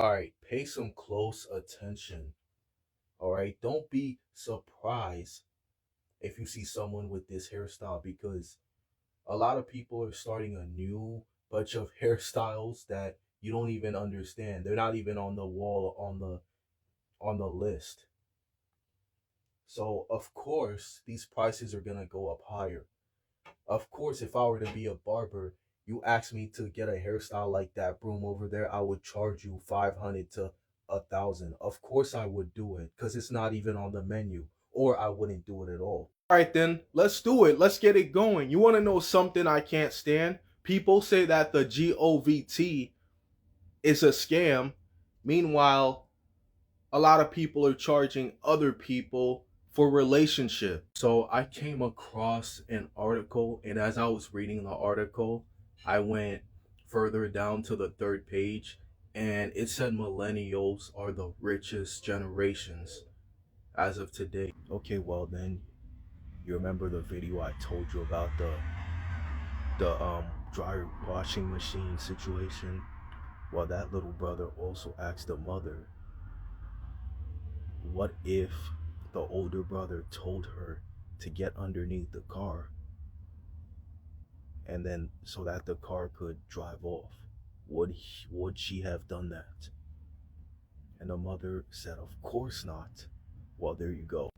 All right, pay some close attention. All right, don't be surprised if you see someone with this hairstyle because a lot of people are starting a new bunch of hairstyles that you don't even understand. They're not even on the wall on the list. So of course these prices are gonna go up higher. Of course, if I were to be a barber, you ask me to get a hairstyle like that broom over there, I would charge you 500 to 1,000. Of course, I would do it because it's not even on the menu, or I wouldn't do it at all. All right, then let's do it. Let's get it going. You want to know something I can't stand? People say that the GOVT is a scam. Meanwhile, a lot of people are charging other people for relationship. So I came across an article, and as I was reading the article, I went further down to the third page, and it said millennials are the richest generations as of today. Okay, well then you remember the video I told you about the dry washing machine situation? Well, that little brother also asked the mother, what if the older brother told her to get underneath the car and then so that the car could drive off? Would she have done that? And the mother said, of course not. Well, there you go.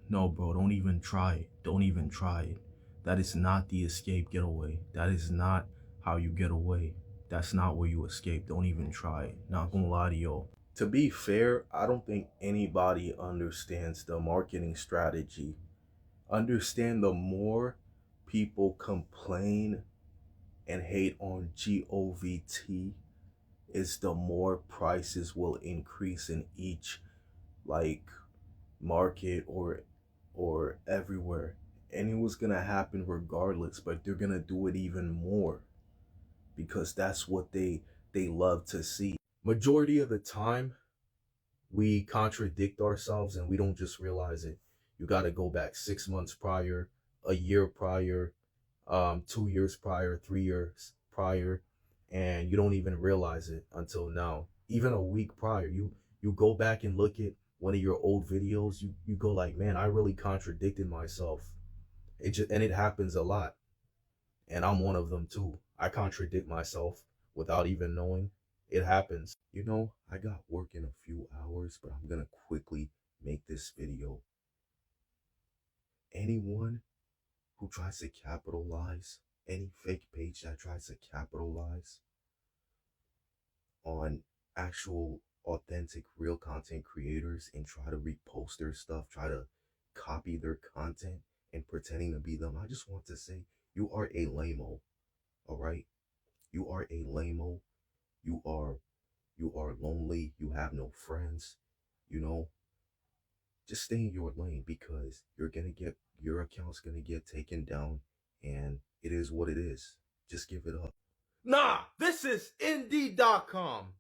No, bro, don't even try it. Don't even try it. That is not the escape getaway. That is not how you get away. That's not where you escape. Don't even try it. Not gonna lie to you. To be fair, I don't think anybody understands the marketing strategy. Understand, the more people complain and hate on GOVT is the more prices will increase in each like market or everywhere. And it was gonna happen regardless, but they're gonna do it even more because that's what they love to see. Majority of the time we contradict ourselves and we don't just realize it. You got to go back 6 months prior, a year prior, 2 years prior, 3 years prior, and you don't even realize it until now. Even a week prior, you go back and look at one of your old videos. You go like, man, I really contradicted myself. It happens a lot, and I'm one of them too. I contradict myself without even knowing. It happens. I got work in a few hours, but I'm gonna quickly make this video. Anyone who tries to capitalize, any fake page that tries to capitalize on actual authentic real content creators and try to repost their stuff, try to copy their content and pretending to be them, I just want to say you are a lame-o. All right, you are a lame-o. You are lonely, you have no friends, you know just stay in your lane because your account's gonna get taken down, and it is what it is. Just give it up. Nah, this is Indeed.com.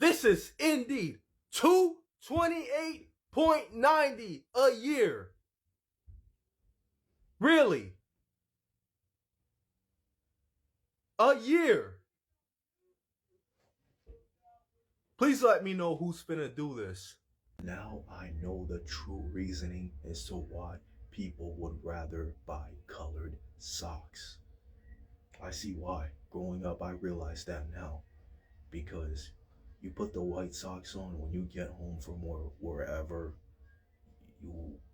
This is Indeed. 228.90 a year. Really? A year. Please let me know who's finna do this. Now I know the true reasoning as to why people would rather buy colored socks. I see why. Growing up, I realized that now. Because you put the white socks on when you get home from wherever,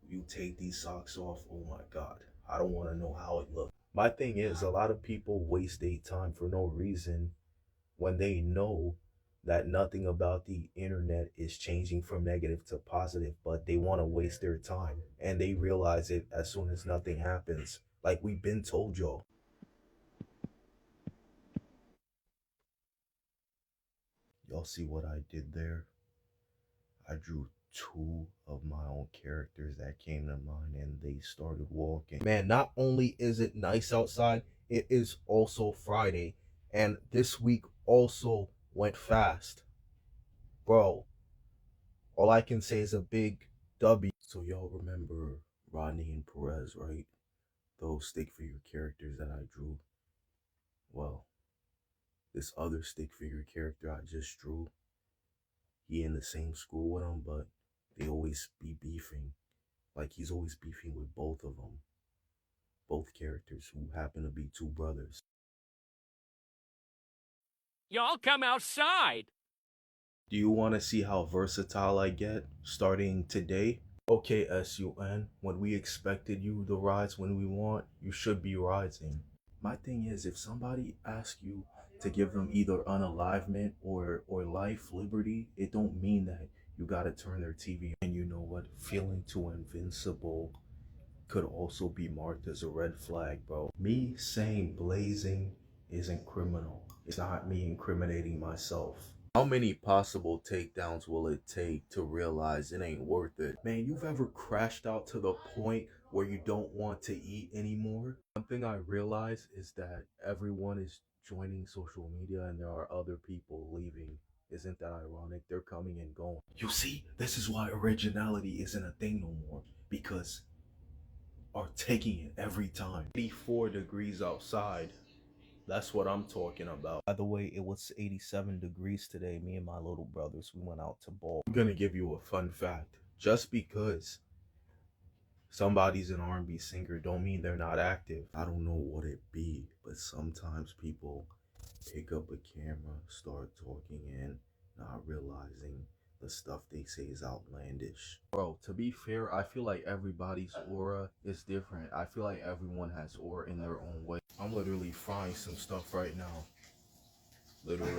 you take these socks off. Oh my God. I don't want to know how it looks. My thing is, a lot of people waste their time for no reason when they know that nothing about the internet is changing from negative to positive, but they want to waste their time and they realize it as soon as nothing happens. Like we've been told y'all. Y'all see what I did there? I drew two of my own characters that came to mind and they started walking. Man, not only is it nice outside, it is also Friday. And this week also went fast. Bro, all I can say is a big W. So y'all remember Rodney and Perez, right? those stick figure characters that I drew. Well, this other stick figure character I just drew, he in the same school with him, but they always be beefing. Like he's always beefing with both of them. Both characters who happen to be two brothers. Y'all come outside! Do you want to see how versatile I get starting today? Okay, SUN, when we expected you to rise when we want, you should be rising. My thing is, if somebody asks you to give them either unalivement or life, liberty, it don't mean that you gotta turn their TV. And you know what? Feeling too invincible could also be marked as a red flag, bro. Me saying blazing isn't criminal. It's not me incriminating myself. How many possible takedowns will it take to realize it ain't worth it? Man, you've ever crashed out to the point where you don't want to eat anymore? One thing I realize is that everyone is joining social media and there are other people leaving. Isn't that ironic? They're coming and going. You see, this is why originality isn't a thing no more. Because are taking it every time. 84 degrees outside. That's what I'm talking about. By the way, it was 87 degrees today. Me and my little brothers, we went out to bowl. I'm gonna give you a fun fact. Just because somebody's an R&B singer don't mean they're not active. I don't know what it be, but sometimes people pick up a camera, start talking, and not realizing the stuff they say is outlandish. Bro, to be fair, I feel like everybody's aura is different. I feel like everyone has aura in their own way. I'm literally frying some stuff right now. Literally.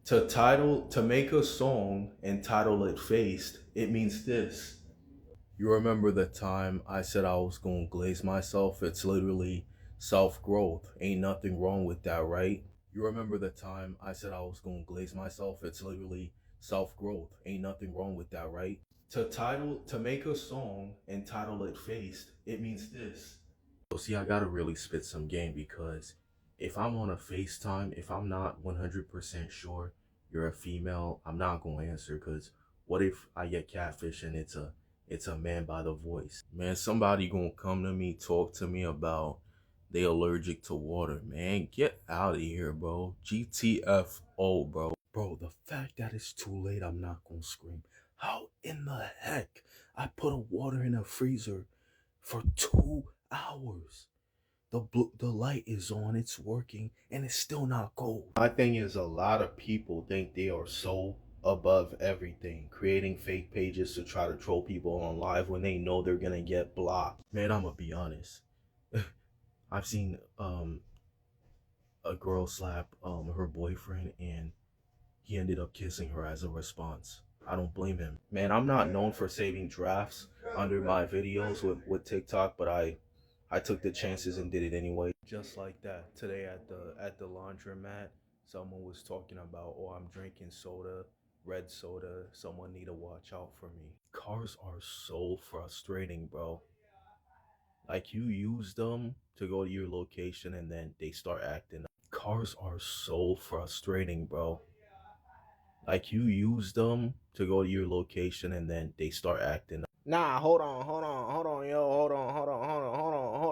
To make a song and title it Faced, it means this. You remember the time I said I was gonna glaze myself? It's literally self-growth. Ain't nothing wrong with that, right? You remember the time I said I was gonna glaze myself? It's literally self-growth. Ain't nothing wrong with that, right? To make a song and title it Faced, it means this. So see, I gotta really spit some game because if I'm on a FaceTime, if I'm not 100% sure you're a female, I'm not gonna answer because what if I get catfish and it's a man by the voice? Man, somebody gonna come to me, talk to me about they allergic to water. Man, get out of here, bro. GTFO, bro. Bro, the fact that it's too late, I'm not gonna scream. How in the heck I put a water in a freezer for 2 hours? The light is on, it's working, and it's still not cold. My thing is, a lot of people think they are so above everything, creating fake pages to try to troll people on live when they know they're gonna get blocked. Man, I'm gonna be honest. I've seen a girl slap her boyfriend and he ended up kissing her as a response. I don't blame him. Man, I'm not known for saving drafts under my videos with TikTok, but I took the chances and did it anyway. Just like that, today at the laundromat, someone was talking about, oh, I'm drinking soda, red soda. Someone need to watch out for me. Cars are so frustrating, bro. Like you use them to go to your location and then they start acting up. Cars are so frustrating, bro. Like you use them to go to your location and then they start acting up. Nah, hold on, yo, hold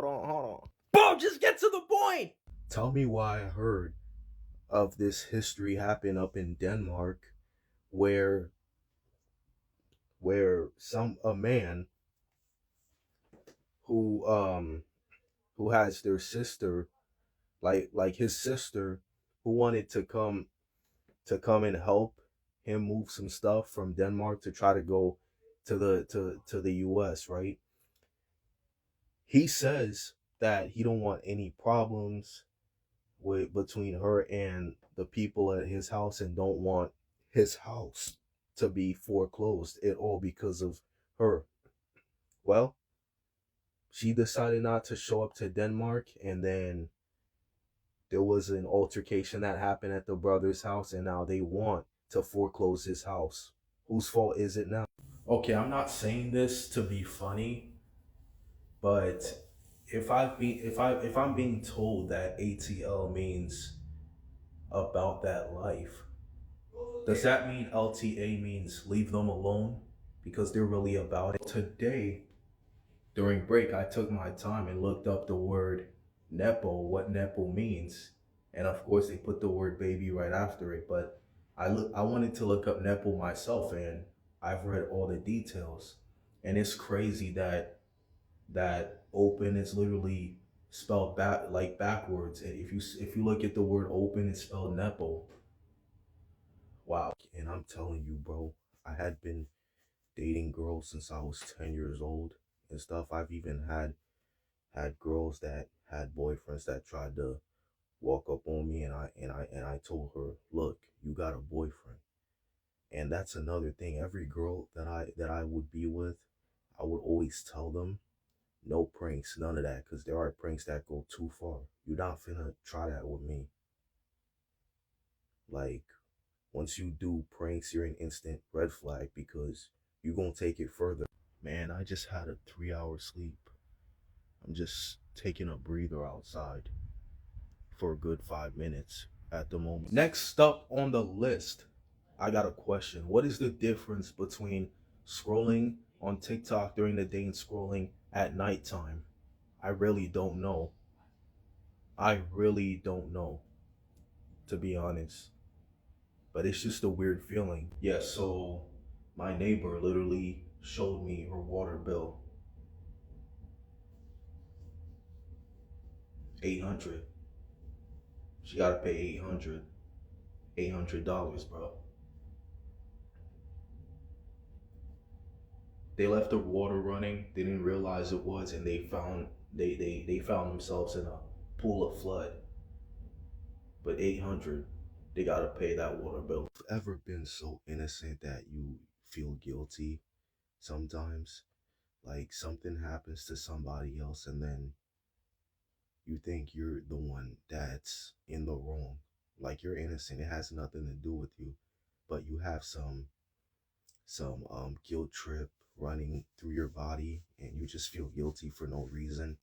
on. Bro, just get to the point. Tell me why I heard of this history happen up in Denmark where a man who has their sister, like his sister, who wanted to come and help him move some stuff from Denmark to try to go to the US, right? He says that he don't want any problems with between her and the people at his house and don't want his house to be foreclosed at all because of her. Well, she decided not to show up to Denmark, and then there was an altercation that happened at the brother's house, and now they want to foreclose his house. Whose fault is it now? Okay, I'm not saying this to be funny, but if I'm being told that ATL means about that life, does that mean LTA means leave them alone because they're really about it? Today, During break, I took my time and looked up the word Nepo, what Nepo means. And of course, they put the word baby right after it. But I wanted to look up Nepo myself, and I've read all the details. And it's crazy that open is literally spelled back like backwards. And if you look at the word open, it's spelled Nepo. Wow. And I'm telling you, bro, I had been dating girls since I was 10 years old and stuff. I've even had girls that had boyfriends that tried to walk up on me, and I told her, "Look, you got a boyfriend." And that's another thing. Every girl that I would be with, I would always tell them, no pranks, none of that, because there are pranks that go too far. You're not finna try that with me. Like, once you do pranks, you're an instant red flag because you're gonna take it further. Man, I just had a 3 hour sleep. I'm just taking a breather outside for a good 5 minutes at the moment. Next up on the list, I got a question. What is the difference between scrolling on TikTok during the day and scrolling at nighttime? I really don't know. I really don't know, to be honest. But it's just a weird feeling. Yeah, so my neighbor literally showed me her water bill. 800. She gotta pay 800. $800, bro. They left the water running. They didn't realize it was, and they found themselves in a pool of flood. But 800, they gotta pay that water bill. Ever been so innocent that you feel guilty sometimes? Like something happens to somebody else, and then you think you're the one that's in the wrong. Like you're innocent. It has nothing to do with you, but you have some guilt trip running through your body, and you just feel guilty for no reason.